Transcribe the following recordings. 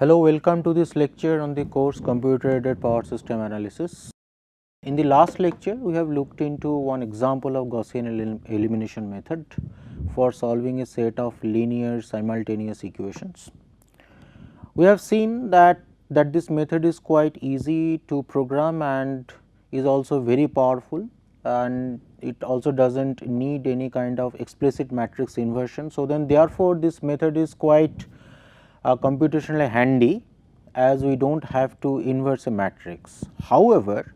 Hello, welcome to this lecture on the course Computer Aided Power System Analysis. In the last lecture, we have looked into one example of Gaussian elimination method for solving a set of linear simultaneous equations. We have seen that this method is quite easy to program and is also very powerful, and it also does not need any kind of explicit matrix inversion. So, then therefore, this method is quite computationally handy, as we do not have to inverse a matrix. However,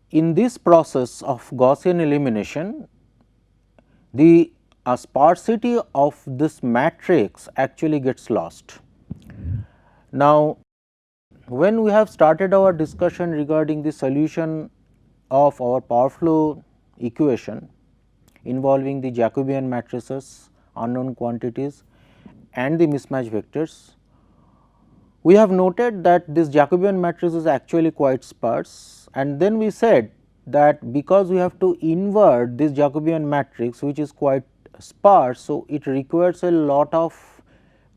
in this process of Gaussian elimination, the sparsity of this matrix actually gets lost. Now, when we have started our discussion regarding the solution of our power flow equation involving the Jacobian matrices, unknown quantities and the mismatch vectors, we have noted that this Jacobian matrix is actually quite sparse, and then we said that because we have to invert this Jacobian matrix which is quite sparse, so it requires a lot of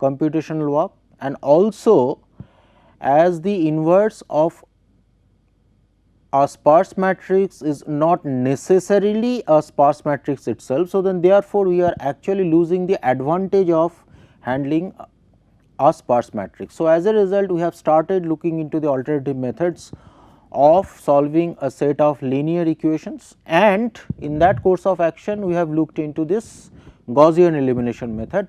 computational work, and also as the inverse of a sparse matrix is not necessarily a sparse matrix itself. So, then therefore, we are actually losing the advantage of handling a sparse matrix. So, as a result, we have started looking into the alternative methods of solving a set of linear equations, and in that course of action we have looked into this Gaussian elimination method,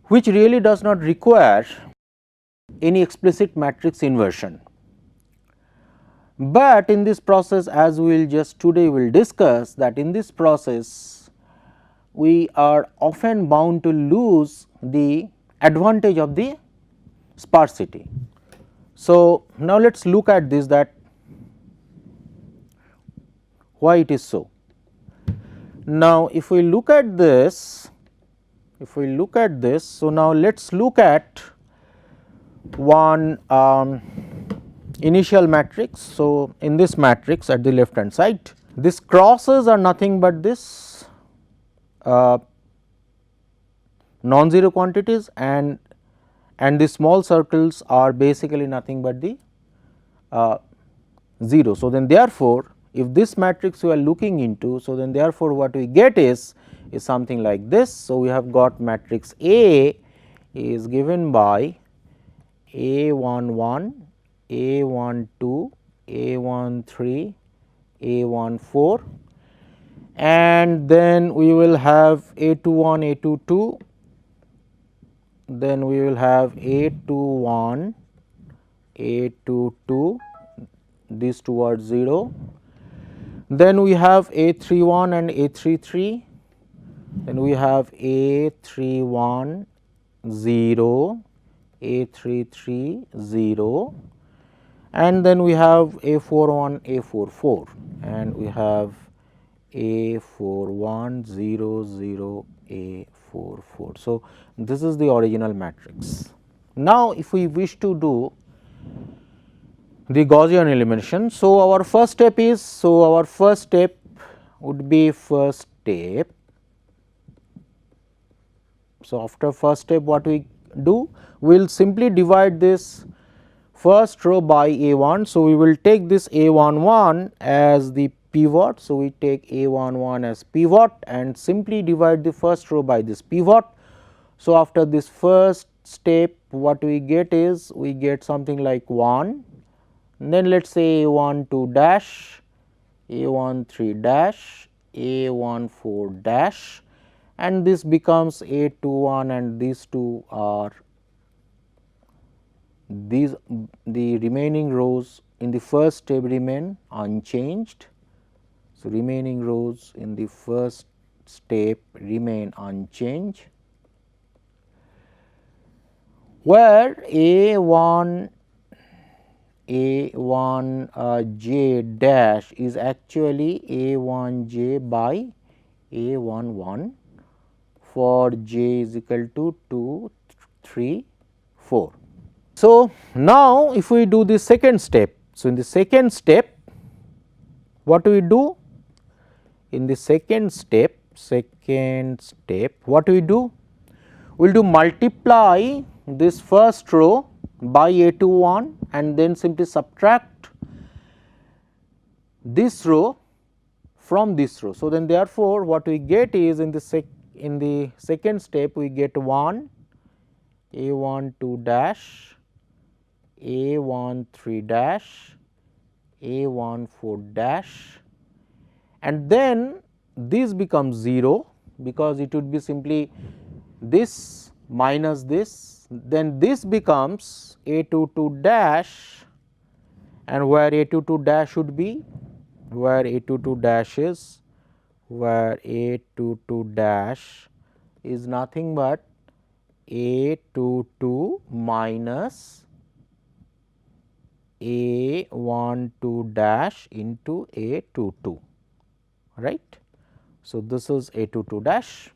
which really does not require any explicit matrix inversion. But in this process, as we will just today will discuss, that in this process we are often bound to lose the advantage of the sparsity. So, now let us look at this, that why it is so. Now, if we look at this, so now let us look at one initial matrix. So, in this matrix at the left hand side, these crosses are nothing but this non-zero quantities, and the small circles are basically nothing but the 0. So, then therefore, if this matrix we are looking into, so then therefore, what we get is something like this. So, we have got matrix A is given by A11, A12, A13, A14, and then we will have A21, A22, then we will have A21, A22, these two are 0, then we have A31 and A33, then we have A31 0, A33 0, and then we have A41, A44, and we have A41 0 0 A44. So, this is the original matrix. Now, if we wish to do the Gaussian elimination, so our first step would be first step. So, after first step, what we do? We will simply divide this first row by A1. So, we will take this A11 as the pivot. So, we take A11 as pivot and simply divide the first row by this pivot. So, after this first step, what we get is, we get something like 1, then let us say A12 dash, A13 dash, A14 dash, and this becomes A21, and these two are the remaining rows in the first step remain unchanged. So, remaining rows in the first step remain unchanged, where A1 j dash is actually A1 j by A11 for j is equal to 2, 3, 4. So, now if we do the second step, so in the second step, what do we do? In the second step, what we do? We will do multiply this first row by A21 and then simply subtract this row from this row. So, then therefore, what we get is in the second step we get 1 A12 dash, A13 dash, A14 dash, and then this becomes 0 because it would be simply this minus this, then this becomes A22 dash, and where A22 dash should be, where A22 dash is, where A22 dash is nothing but A22 minus A12 dash into A22, right. So, this is A22 dash.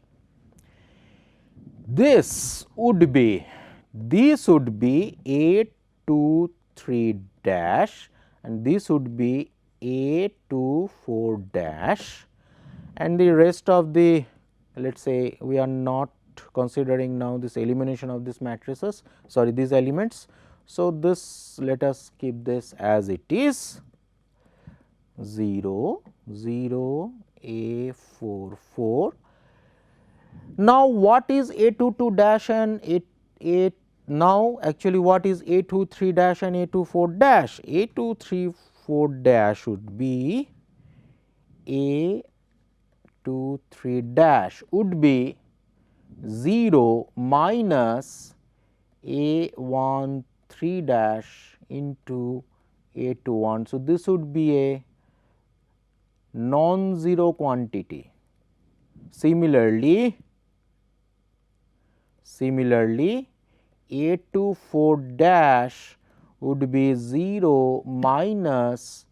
This would be A23 dash and this would be A24 dash, and the rest of the, let us say we are not considering now this elimination of these matrices, sorry, these elements. So, this let us keep this as it is 0 0 A44. Now, what is A22 dash and now actually what is A23 dash and A24 dash? A234 dash would be A23 dash would be 0 minus A13 dash into A21. So, this would be a non-zero quantity. Similarly, A24 dash would be 0 minus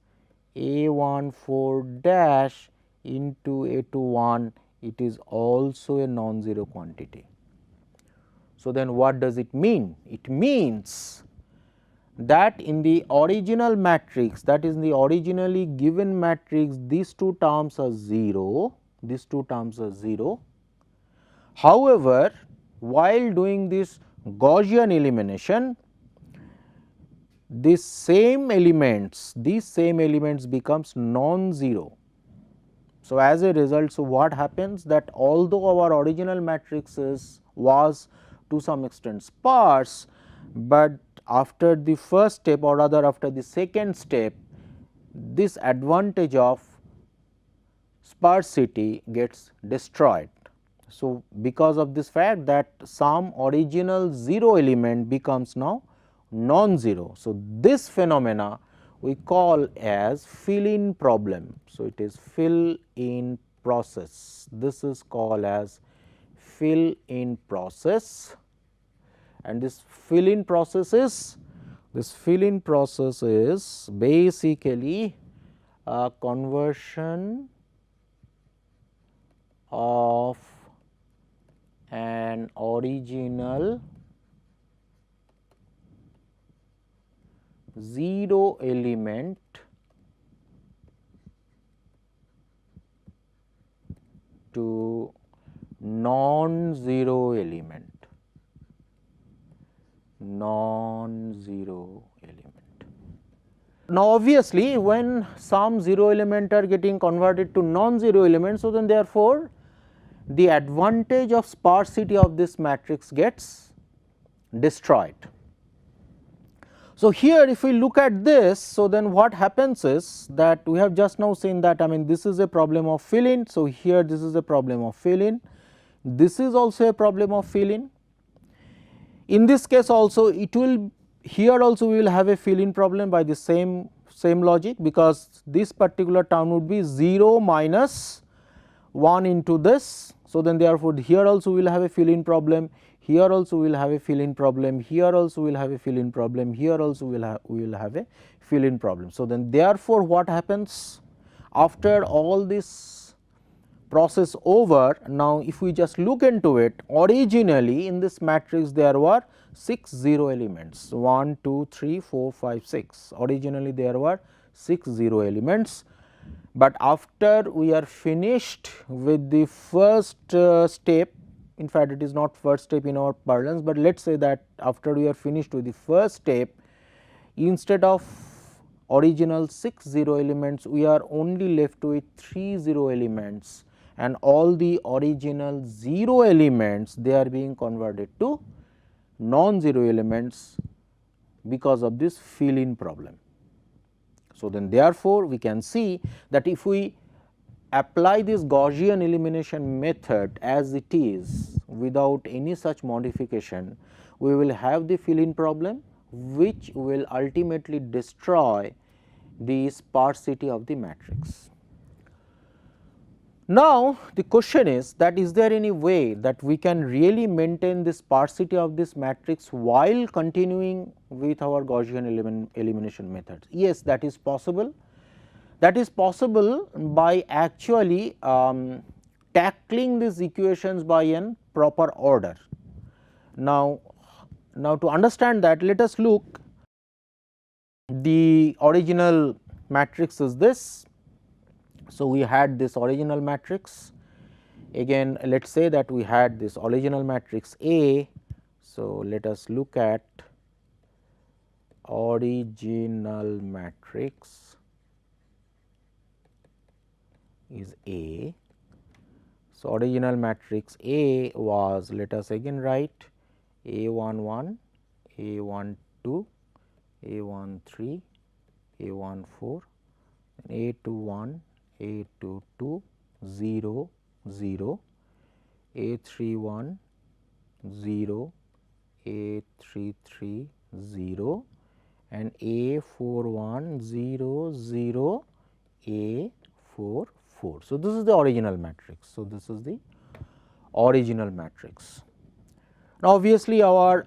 A14 dash into A21, it is also a non-zero quantity. So, then what does it mean? It means that in the original matrix, that is in the originally given matrix, these two terms are 0, these two terms are 0. However, while doing this Gaussian elimination, these same elements becomes non-zero. So, as a result, so what happens that although our original matrix was to some extent sparse, but after the first step or rather after the second step, this advantage of sparsity gets destroyed. So, because of this fact that some original 0 element becomes now non-zero. So, this phenomena we call as fill-in problem. So, it is fill-in process. This is called as fill-in process, and this fill-in process is basically a conversion of an original 0 element to non-zero element. Now, obviously, when some 0 element are getting converted to non-zero elements, so then therefore, the advantage of sparsity of this matrix gets destroyed. So, here if we look at this, so then what happens is that we have just now seen that, I mean, this is a problem of fill-in. So, here this is a problem of fill-in, this is also a problem of fill-in. In this case also it will, here also we will have a fill-in problem by the same logic, because this particular term would be 0 minus 1 into this. So, then therefore, here also we will have a fill-in problem, here also we will have a fill-in problem, here also we will have a fill-in problem, here also we will have a fill-in problem. So, then therefore, what happens after all this process over? Now, if we just look into it, originally in this matrix there were 6 0 elements, 1, 2, 3, 4, 5, 6. Originally there were 6 0 elements, but after we are finished with the first step In fact, it is not first step in our parlance, but let us say that after we are finished with the first step, instead of original 6 0 elements, we are only left with 3 0 elements, and all the original 0 elements they are being converted to non-zero elements because of this fill in problem. So, then therefore, we can see that if we apply this Gaussian elimination method as it is without any such modification, we will have the fill in problem, which will ultimately destroy the sparsity of the matrix. Now, the question is that is there any way that we can really maintain the sparsity of this matrix while continuing with our Gaussian elimination methods? Yes, that is possible. That is possible by actually tackling these equations by an proper order. Now to understand that, let us look. The original matrix is this. So, we had this original matrix, again let us say that we had this original matrix A. So, let us look at original matrix is A. So, original matrix A was, let us again write A11, A12, A13, A14, A21, A22, 0, 0, A31, 0, A33, 0, and A41, 0, 0, A44. So, this is the original matrix. So, this is the original matrix. Now, obviously, our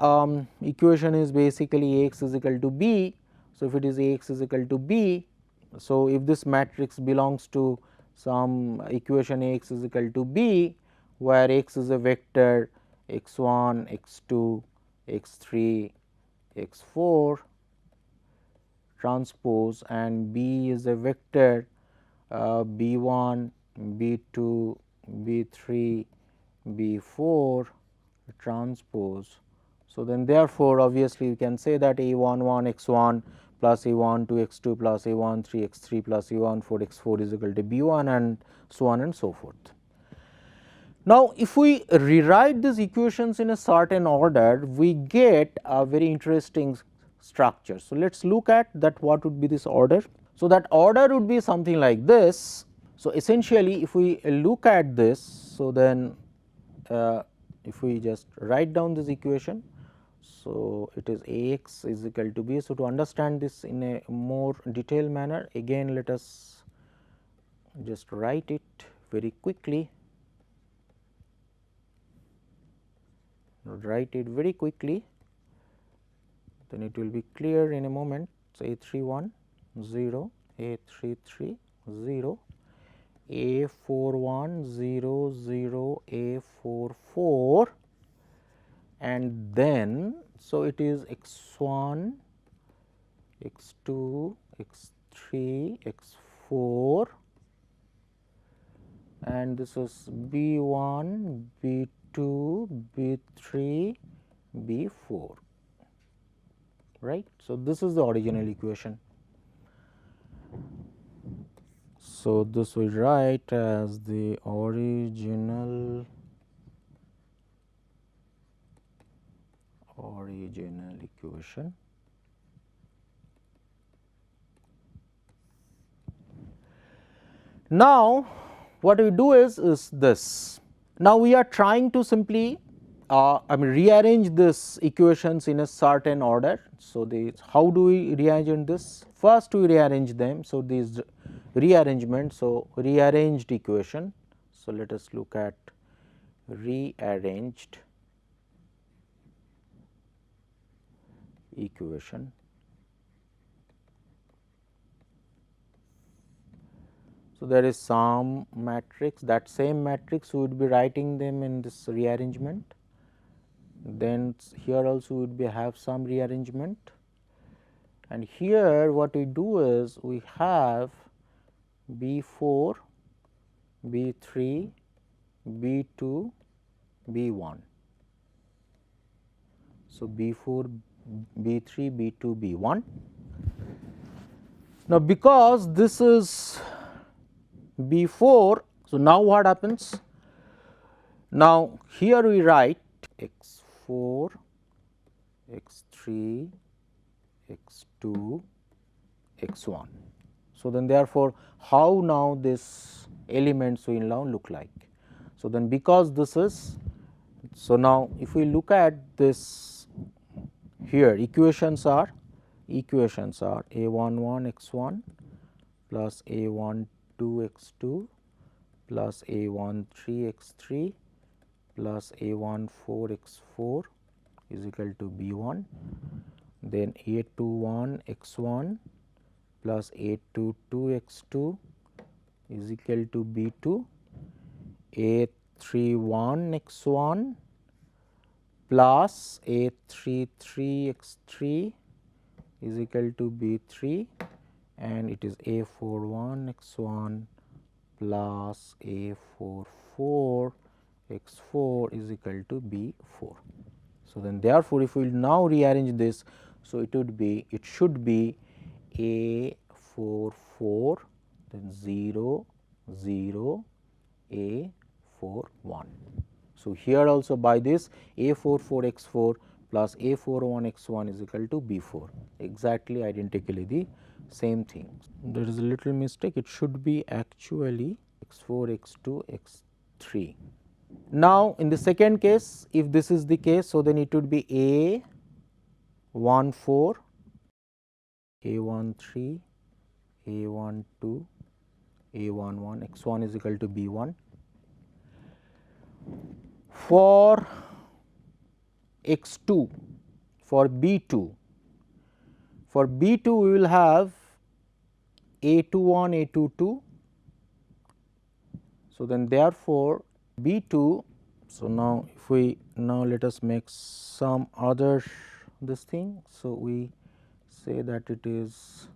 equation is basically Ax is equal to B. So, if it is Ax is equal to B, so if this matrix belongs to some equation Ax is equal to B, where x is a vector x1, x2, x3, x4 transpose, and B is a vector B1, B2, B3, B4 transpose. So, then therefore, obviously, we can say that A11 x1 plus A12 x2 plus A13 x3 plus A14 x4 is equal to B1, and so on and so forth. Now, if we rewrite these equations in a certain order, we get a very interesting structure. So, let us look at that what would be this order. So, that order would be something like this. So, essentially if we look at this, so then if we just write down this equation. So, it is Ax is equal to B. So, to understand this in a more detailed manner, again let us just write it very quickly. Write it very quickly, then it will be clear in a moment. So, A31 0, A33 0, A41 0 0, A44, and then so it is x1, x2, x3, x4, and this is B1, B2, B3, B4, right. So, this is the original equation. So, this we write as the original equation. Now, what we do is this. Now, we are trying to simply rearrange this equations in a certain order. So, how do we rearrange this? First, we rearrange them. So, these rearrangement. So, rearranged equation. So, let us look at rearranged equation. So, there is some matrix, that same matrix we would be writing them in this rearrangement. Then here also we would be have some rearrangement, and here what we do is we have B4, B3, B2, B1. So, B4, B3, B2, B1. Now, because this is B4, so now what happens? Now, here we write x4, x3, x2, x1. So, then therefore, how now this elements will now look like? So, then because this is, so now if we look at this here, equations are a11 x1 plus a12 x2 plus a13 x3 plus a14 x4 is equal to B1, then a21 x1 plus a22 x2 is equal to B2, a31 x1 plus a33 x3 is equal to B3, and it is a41 x1 plus a44 x4 is equal to B4. So, then therefore, if we will now rearrange this, so it would be, it should be a44 then 0 0 a41. So, here also by this a44 x4 plus a41 x1 is equal to B4, exactly identically the same thing. There is a little mistake, it should be actually x4 x2 x3. Now, in the second case, if this is the case, so then it would be a14, a13, a12, a11, x1 is equal to B1. For x2, for B2, for B2 we will have a21, a22. So, then therefore, B2, so now if we now let us make some other this thing. So, we say that it is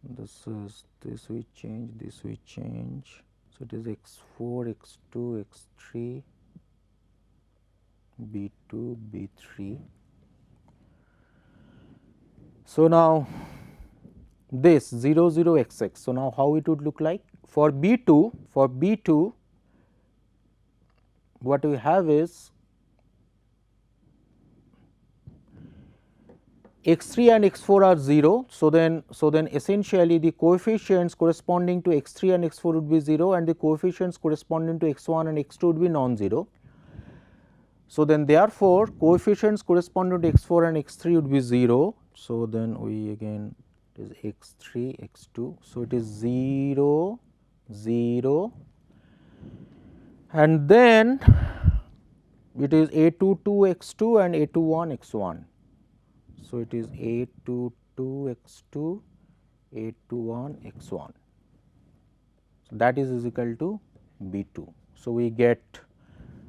this is this we change, this we change. So, it is x4, x2, x3, B2, B3. So, now this 0 0 x x. So, now how it would look like? For B2 what we have is x3 and x4 are 0. So, then essentially the coefficients corresponding to x3 and x4 would be 0 and the coefficients corresponding to x1 and x2 would be non-zero. So, then therefore, coefficients corresponding to x4 and x3 would be 0. So, then we again it is x3 x2. So, it is 0 0 and then it is a22 x2 and a21 x1. So, it is a22 x2 a21 x1. So, that is equal to B2. So, we get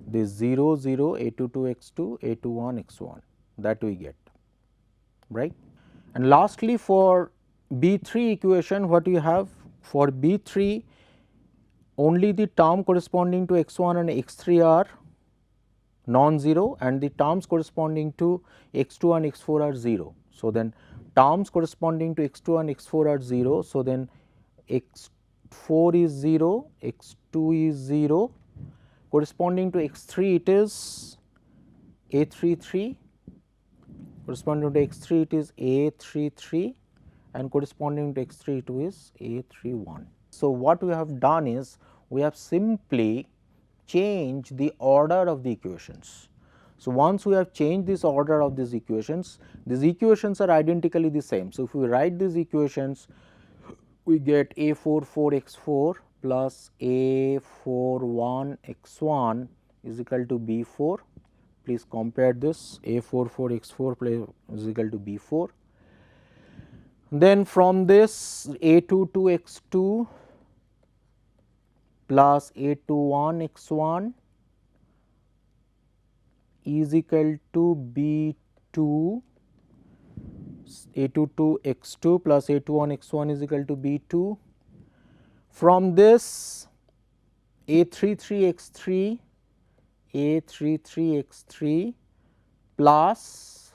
this 0 0 a22 x2 a21 x1, that we get, right. And lastly, for B3 equation, what we have? For B3, only the term corresponding to x1 and x3 are non-zero and the terms corresponding to x2 and x4 are 0. So, then terms corresponding to x2 and x4 are 0. So, then x4 is 0, x2 is 0, corresponding to x3 it is a33, corresponding to x3 it is a33 and corresponding to x3 it is a31. So, what we have done is we have simply changed the order of the equations. So, once we have changed this order of these equations are identically the same. So, if we write these equations, we get a44 x4 plus a41 x1 is equal to B4. Please compare this, a44 x4 is equal to B4. Then from this a22 x2 plus a21 x1 is equal to B2, a22 x2 plus a21 x1 is equal to B2. From this a33 x3 A33x3 plus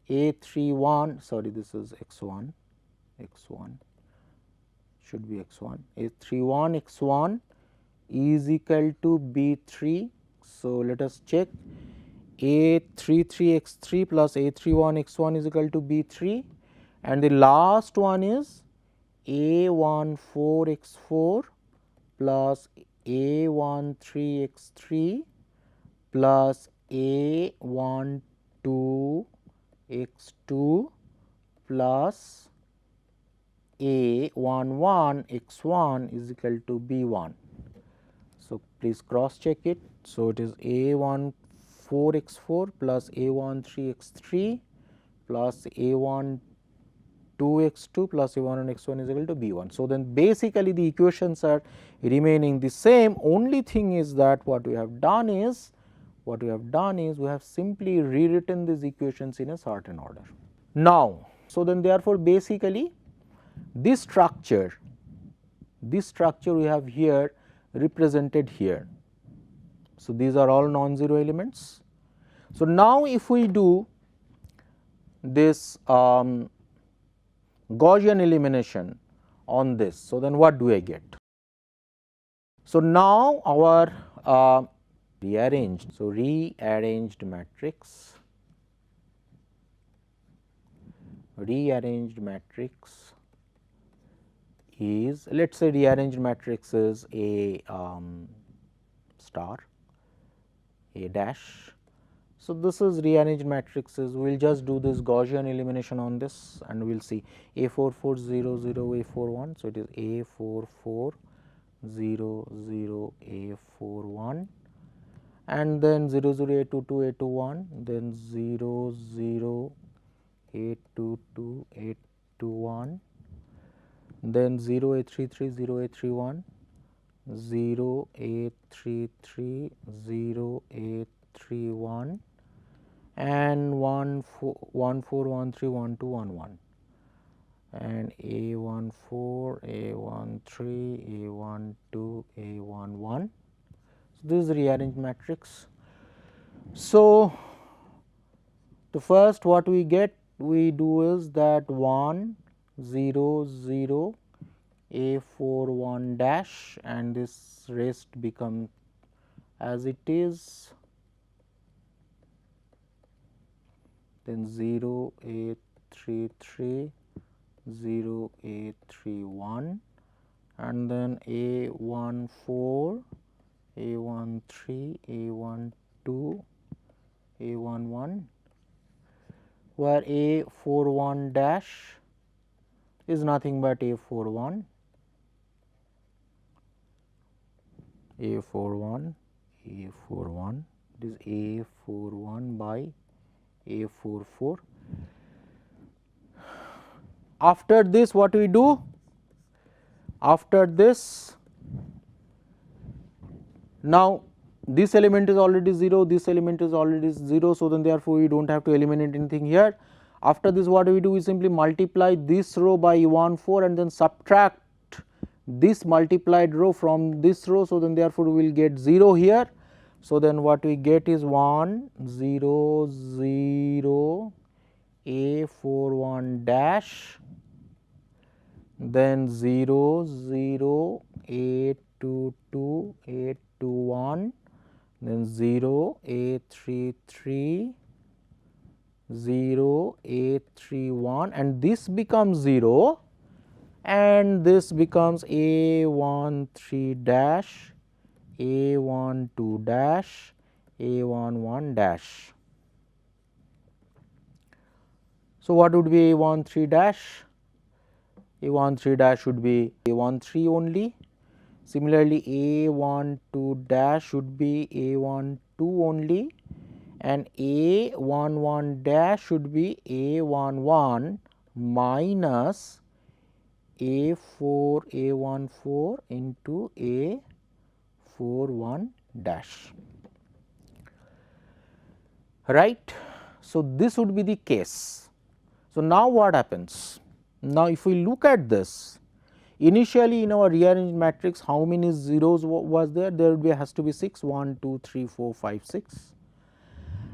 A31, sorry, this is x1 should be x1, A31 x1 is equal to B3. So, let us check A33 x3 plus A31 x1 is equal to B3, and the last one is A14 x4 plus A13 x3 plus A12 x2 plus A11 x1 is equal to B1. So, please cross check it. So, it is A14 x4 plus A13 x3 plus A12 x2 plus A11 x1 is equal to B1. So, then basically the equations are remaining the same, only thing is that what we have done is we have simply rewritten these equations in a certain order. Now, so then therefore, basically this structure we have here represented here. So, these are all non-zero elements. So, now if we do this Gaussian elimination on this, so then what do I get? So, now our rearranged matrix is, let us say rearranged matrix is A star, A dash. So, this is rearranged matrices. We will just do this Gaussian elimination on this and we will see A44 0 0 A41. So, it is A44 0 0 A41 and then 0 0 A22 A21, then 0 0 A22 A21, then 0 A33 0 A31, 0 A33 0 A31 and 1 4 1 4 1 3 1 2 1 1 and A14 A13 A12 A11. So, this is rearranged matrix. So, the first what we get, we do is that 1 0 0 A41 dash and this rest become as it is, then 0 A33 0 A31 and then A14 A13 A12 A11, where A41 dash is nothing but A41 A41 A41, it is A41 by A44. After this what we do? After this, now this element is already 0, this element is already 0. So, then therefore, we do not have to eliminate anything here. After this what we do? We simply multiply this row by E14 and then subtract this multiplied row from this row. So, then therefore, we will get 0 here. So, then what we get is 1 0 0 A41 dash, then 0 0 A22 A21, then 0 A33 0 A31 and this becomes 0 and this becomes A13 dash, A12 dash, A11 dash. So, what would be A13 dash? A13 dash should be A13 only. Similarly, A12 dash should be A12 only and A11 dash should be A11 minus A4 A14 into A41 dash, right. So, this would be the case. So, now what happens? Now, if we look at this, initially in our rearranged matrix how many zeros was there? There would be has to be 6, 1, 2, 3, 4, 5, 6.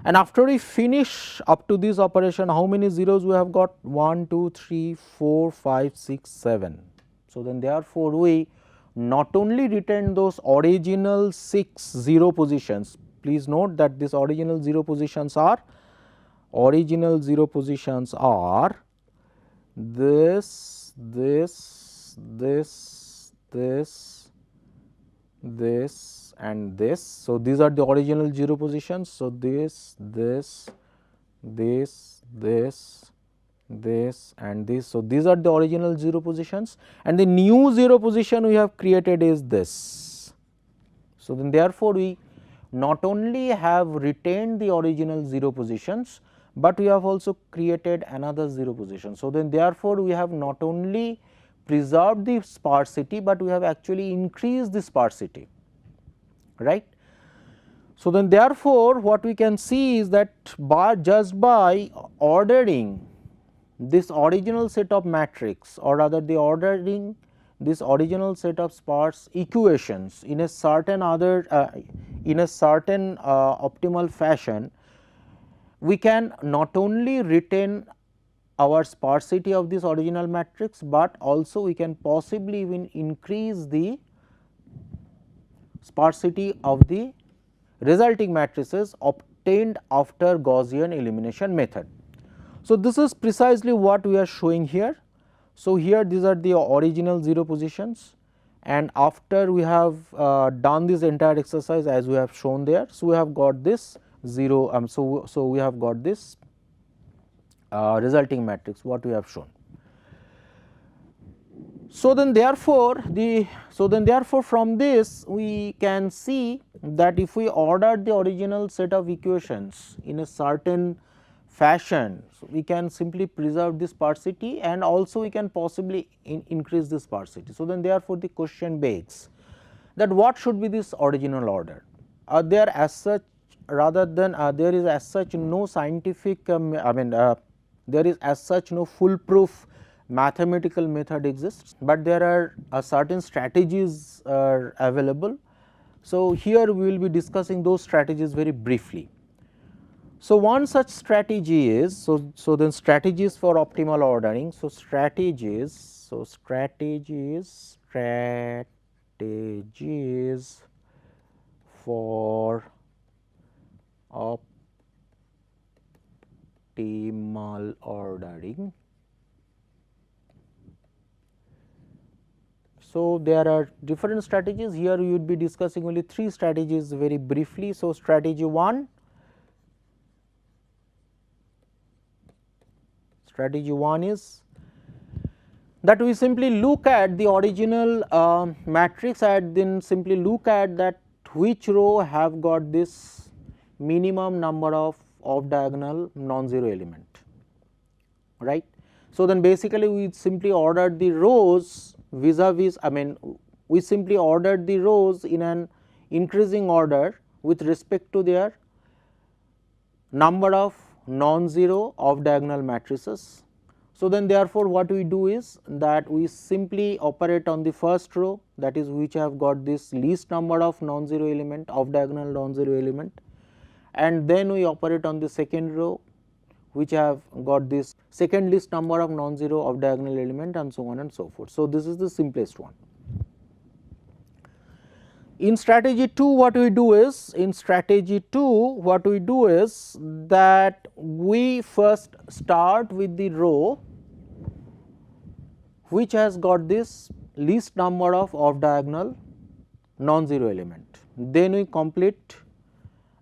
And after we finish up to this operation, how many zeros we have got? 1, 2, 3, 4, 5, 6, 7. So, then therefore, we not only retain those original 6 0 positions. Please note that these original 0 positions are this, and this. So, these are the original 0 positions. So, this and this. So, these are the original 0 positions, and the new 0 position we have created is this. So, then therefore, we not only have retained the original 0 positions, but we have also created another 0 position. So, then therefore, we have not only preserved the sparsity, but we have actually increased the sparsity, right. So, then therefore, what we can see is that just by ordering this original set of matrix, or rather the ordering this original set of sparse equations in a certain optimal fashion, we can not only retain our sparsity of this original matrix, but also we can possibly even increase the sparsity of the resulting matrices obtained after Gaussian elimination method. So, this is precisely what we are showing here. So, here these are the original 0 positions, and after we have done this entire exercise as we have shown there. So, we have got this 0, so we have got this resulting matrix what we have shown. So, then therefore, from this we can see that if we order the original set of equations in a certain fashion, so we can simply preserve this sparsity, and also we can possibly increase the sparsity. So, then therefore, the question begs that what should be this original order? There as such, rather than there is as such no scientific there is as such no foolproof mathematical method exists, but there are certain strategies are available. So, here we will be discussing those strategies very briefly. So, one such strategy is, so then strategies for optimal ordering. So, strategies for optimal ordering. So, there are different strategies. Here we would be discussing only 3 strategies very briefly. So, strategy 1 is that we simply look at the original matrix and then simply look at that which row have got this minimum number of off diagonal non-zero element, right. So, then basically we simply ordered the rows vis-a-vis, we simply ordered the rows in an increasing order with respect to their number of non-zero off diagonal matrices. So, then therefore, what we do is that we simply operate on the first row, that is which have got this least number of non-zero element, off diagonal non-zero element, and then we operate on the second row which have got this second least number of non-zero off diagonal element, and so on and so forth. So, this is the simplest one. In strategy 2, what we do is that we first start with the row which has got this least number of off diagonal non-zero element. Then we complete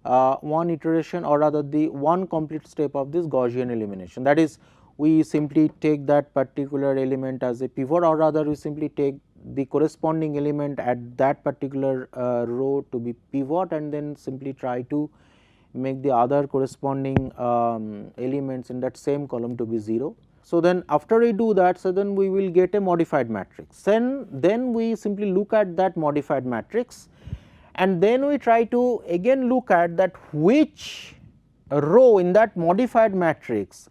one iteration, or rather the one complete step of this Gaussian elimination. That is, we simply take that particular element as a pivot, or rather we simply take the corresponding element at that particular row to be pivot, and then simply try to make the other corresponding elements in that same column to be 0. So, then after we do that, so then we will get a modified matrix. Then we simply look at that modified matrix, and then we try to again look at that which row in that modified matrix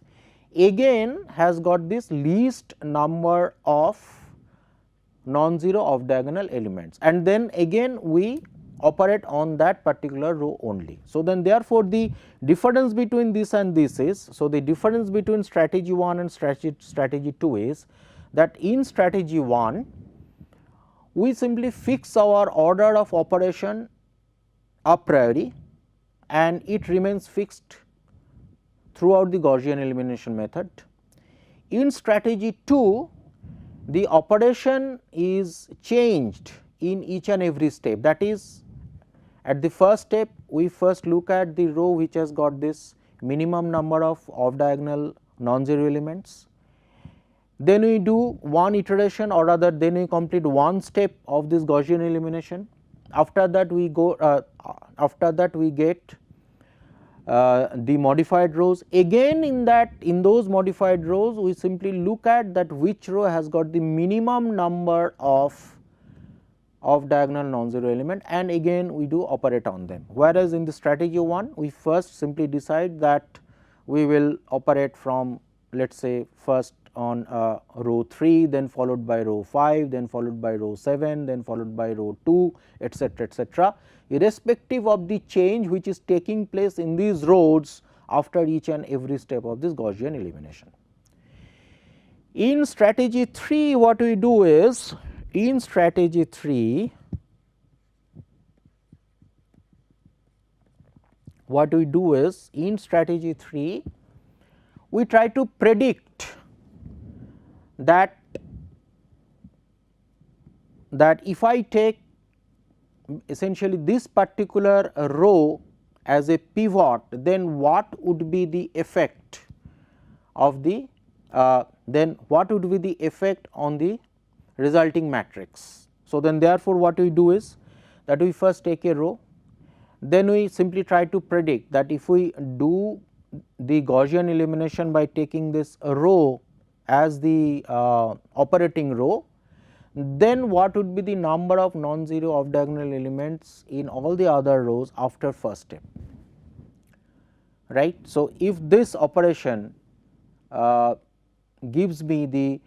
again has got this least number of non-zero off diagonal elements, and then again we operate on that particular row only. So, then therefore, the difference between this and this is, so the difference between strategy 1 and strategy 2 is that in strategy 1 we simply fix our order of operation a priori and it remains fixed throughout the Gaussian elimination method. In strategy 2, the operation is changed in each and every step. That is, at the first step we first look at the row which has got this minimum number of off diagonal non-zero elements. Then we do one iteration, or rather then we complete one step of this Gaussian elimination. After that we go after that we get the modified rows. Again in those modified rows we simply look at that which row has got the minimum number of diagonal non-zero element, and again we do operate on them. Whereas in the strategy 1 we first simply decide that we will operate from, let us say, first on row 3, then followed by row 5, then followed by row 7, then followed by row 2, etc., irrespective of the change which is taking place in these rows after each and every step of this Gaussian elimination. In strategy 3, what we do is, in strategy 3, what we do is, in strategy 3, we try to predict that if I take essentially this particular row as a pivot, then what would be the effect of the then what would be the effect on the resulting matrix. So, then therefore, what we do is that we first take a row, then we simply try to predict that if we do the Gaussian elimination by taking this row as the operating row, then what would be the number of non-zero off diagonal elements in all the other rows after first step, right. So, if this operation gives me the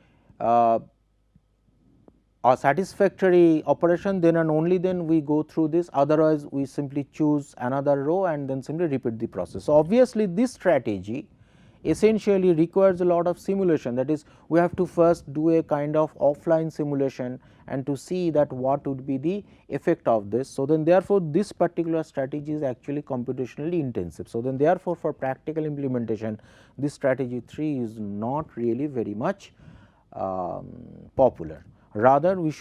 a satisfactory operation, then and only then we go through this, otherwise we simply choose another row and then simply repeat the process. So, obviously, this strategy essentially requires a lot of simulation, that is, we have to first do a kind of offline simulation and to see that what would be the effect of this. So, then therefore, this particular strategy is actually computationally intensive. So, then therefore, for practical implementation, this strategy 3 is not really very much popular. Rather we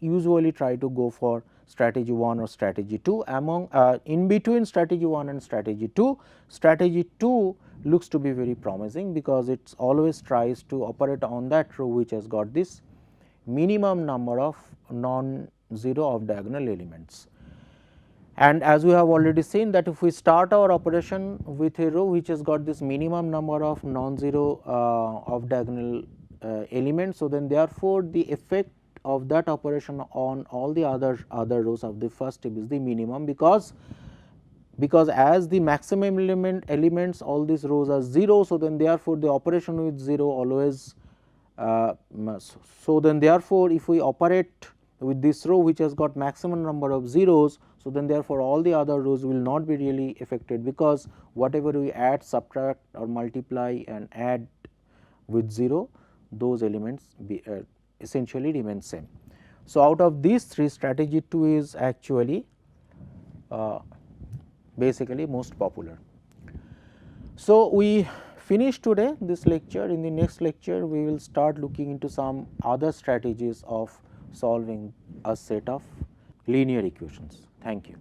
usually try to go for strategy 1 or strategy 2. Among in between strategy 1 and strategy 2, strategy 2 looks to be very promising, because it always tries to operate on that row which has got this minimum number of non-zero off diagonal elements. And as we have already seen that if we start our operation with a row which has got this minimum number of non-zero off diagonal elements, so then therefore, the effect of that operation on all the other rows of the first step is the minimum, because as the maximum elements all these rows are 0. So, then therefore, the operation with 0 always so then therefore, if we operate with this row which has got maximum number of zeros, so then therefore, all the other rows will not be really affected, because whatever we add, subtract or multiply and add with 0, those elements essentially remain same. So, out of these 3, strategy 2 is actually basically most popular. So, we finish today this lecture. In the next lecture, we will start looking into some other strategies of solving a set of linear equations. Thank you.